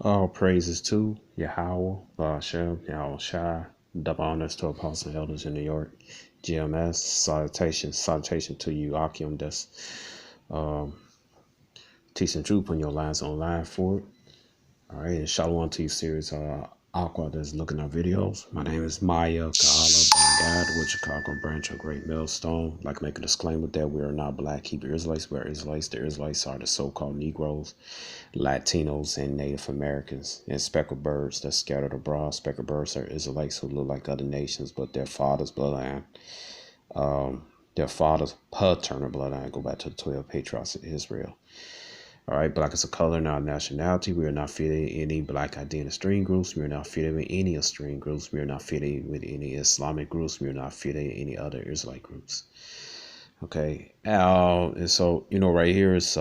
All praises to Yahweh, Hashem, Yahweh Shai, double honors to apostles and elders in New York, GMS, salutation to you, Akim, that's um, teaching truth on your lines online for it. All right, and shalom to you, series Aqua that's looking at videos. My name is Maya Kahala Bangad with Chicago branch of Great Millstone. I'd like to make a disclaimer that we are not black Hebrew Israelites. We are Israelites. The Israelites are the so-called Negroes, Latinos, and Native Americans, and speckled birds that scattered abroad. Speckled birds are Israelites who look like other nations, but their father's bloodline, their father's paternal bloodline, go back to the 12 patriarchs of Israel. All right, black is a color, not a nationality. We are not fitted in any black identity stream groups. We are not fitted with any stream groups. We are not fitted with any Islamic groups. We are not fitted in any other Israelite groups. Okay, and so, right here is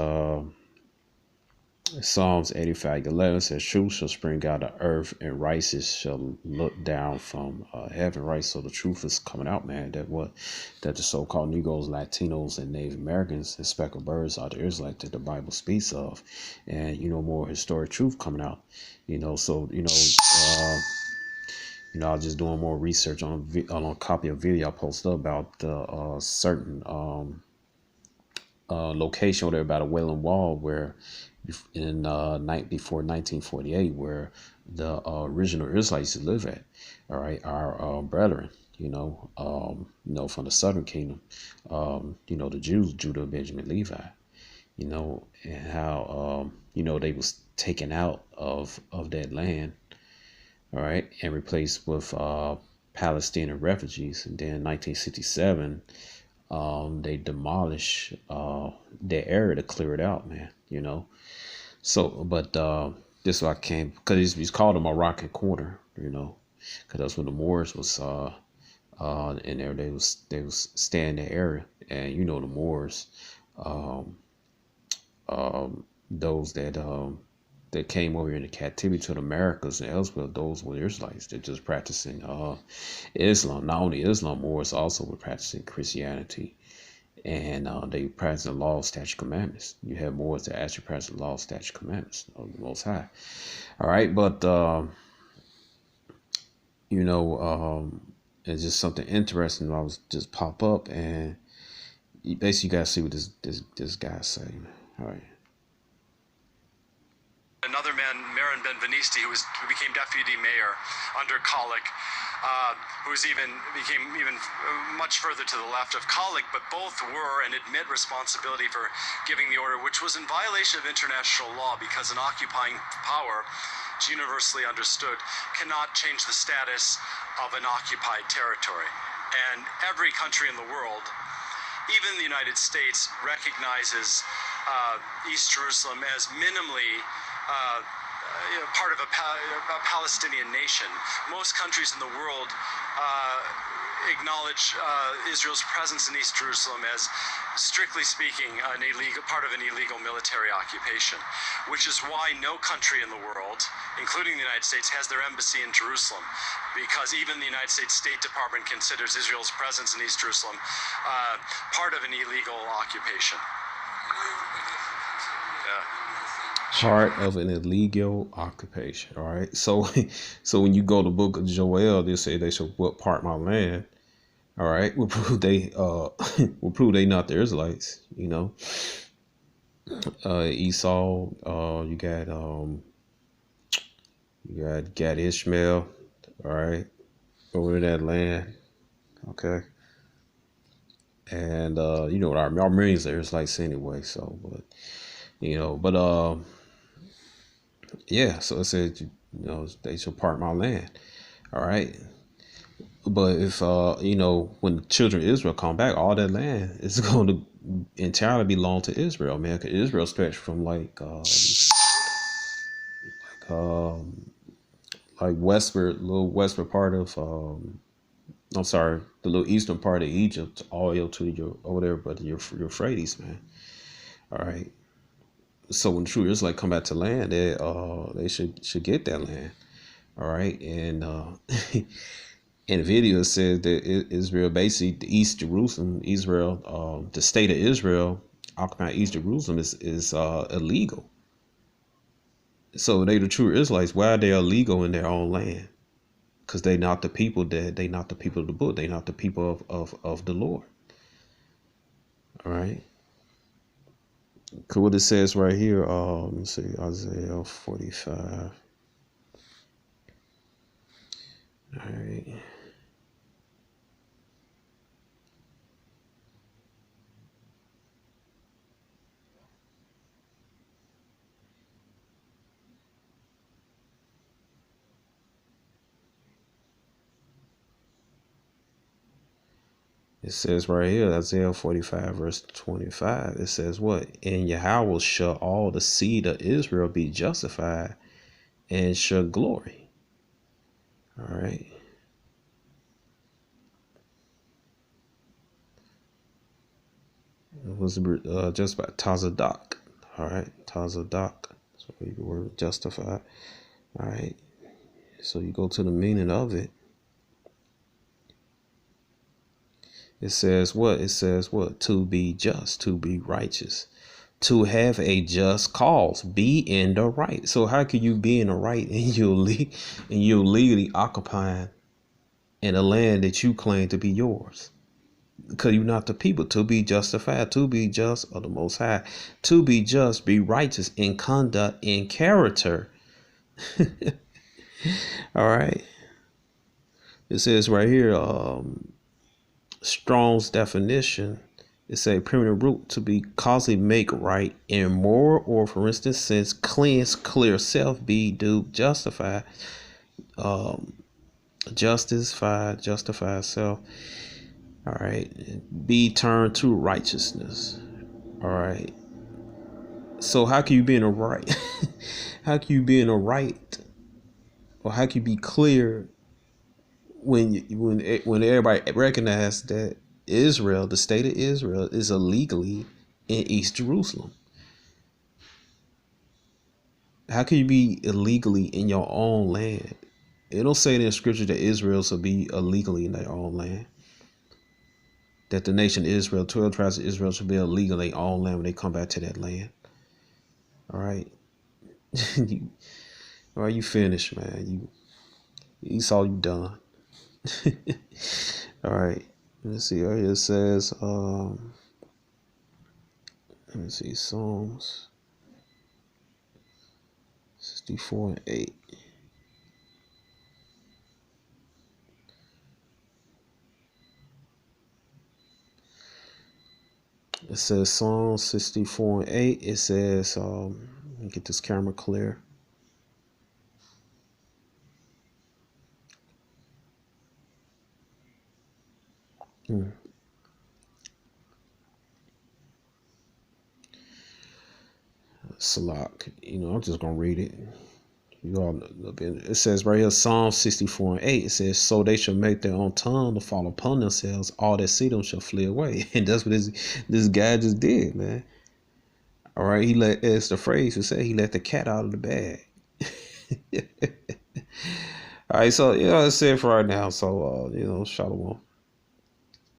Psalms 85:11 says, truth shall spring out of earth and righteousness shall look down from heaven, right? So the truth is coming out, man, that the so-called Negroes, Latinos, and Native Americans and speckled birds are the Israelites that the Bible speaks of. And, more historic truth coming out, so, I was just doing more research on a copy of video I posted about the certain location over there by the Wailing Wall where in night before 1948 where the original Israelites live at. All right, our brethren, from the southern kingdom, the Jews, Judah, Benjamin, Levi, and how they was taken out of that land, all right, and replaced with Palestinian refugees. And then in 1967 they demolish their area to clear it out, man, So, but this is why I came, because it's called a Moroccan Quarter, because that's when the Moors was in there. They was staying in the area, and the Moors, those that came over into captivity to the Americas and elsewhere, those were Israelites. They're just practicing Islam. Not only Islam, Moors also were practicing Christianity. And they practice the law, statute, commandments. You have Moors that actually practice the law, statute, commandments of the Most High. All right, but it's just something interesting. I was just pop up, and basically you gotta see what this guy's saying. All right. Another man, Marin Ben-Venisti, who became deputy mayor under Colic, who became even much further to the left of Colic, but both were and admit responsibility for giving the order, which was in violation of international law because an occupying power, it's universally understood, cannot change the status of an occupied territory. And every country in the world, even the United States, recognizes East Jerusalem as minimally part of a Palestinian nation. Most countries in the world acknowledge Israel's presence in East Jerusalem as, strictly speaking, part of an illegal military occupation, which is why no country in the world, including the United States, has their embassy in Jerusalem, because even the United States State Department considers Israel's presence in East Jerusalem part of an illegal occupation. Part of an illegal occupation. All right. So when you go to the book of Joel, they say they shall part my land. All right. Will prove they not the Israelites, Esau, you got Ishmael, all right, over in that land. Okay. And our Armenians are Israelites anyway, so yeah, so it said, they shall part my land. All right. But if, when the children of Israel come back, all that land is going to entirely belong to Israel, man. Because Israel stretched from like little westward part of, the little eastern part of Egypt, all the way to over there, but your Euphrates, man. All right. So when the true Israelites come back to land, they should get that land. All right. And in the video it says that Israel, basically the East Jerusalem, Israel, the state of Israel occupying East Jerusalem is illegal. So they the true Israelites. Why are they illegal in their own land? Because they not the people that they not the people of the book. They not the people of the Lord. All right. Cause what it says right here, let's see, Isaiah 45. All right. It says right here, Isaiah 45, verse 25, it says what? In Yahweh shall all the seed of Israel be justified and shall glory. All right. It was just by Tazadak. All right. Tazadak. So the word justified. All right. So you go to the meaning of it. It says what? It says what? To be just, to be righteous, to have a just cause, be in the right. So how can you be in the right and you're legally occupying in a land that you claim to be yours? Because you're not the people. To be justified, to be just of the Most High, to be just, be righteous in conduct, in character. All right. It says right here, Strong's definition, it's a permanent root to be causally make right in moral or, for instance, sense, cleanse, clear self, be, do, justify, justify self. All right, be turned to righteousness. All right. So how can you be in a right? How can you be in a right, or how can you be clear when everybody recognizes that Israel, the state of Israel, is illegally in East Jerusalem? How can you be illegally in your own land? It don't say in the scripture that Israel should be illegally in their own land. That the nation Israel, 12 tribes of Israel, should be illegally in their own land when they come back to that land. All right. All right, you finished, man. You saw you done. All right. Let's see. Right here it says, let me see, Psalms 64 and 8. It says Psalm 64 and 8. It says, let me get this camera clear. Salak. I'm just going to read it. You all know, it says right here, Psalm 64 and 8. It says, so they shall make their own tongue to fall upon themselves. All that see them shall flee away. And that's what this guy just did, man. All right, it's the phrase who said he let the cat out of the bag. All right, so that's it for right now. So shalom.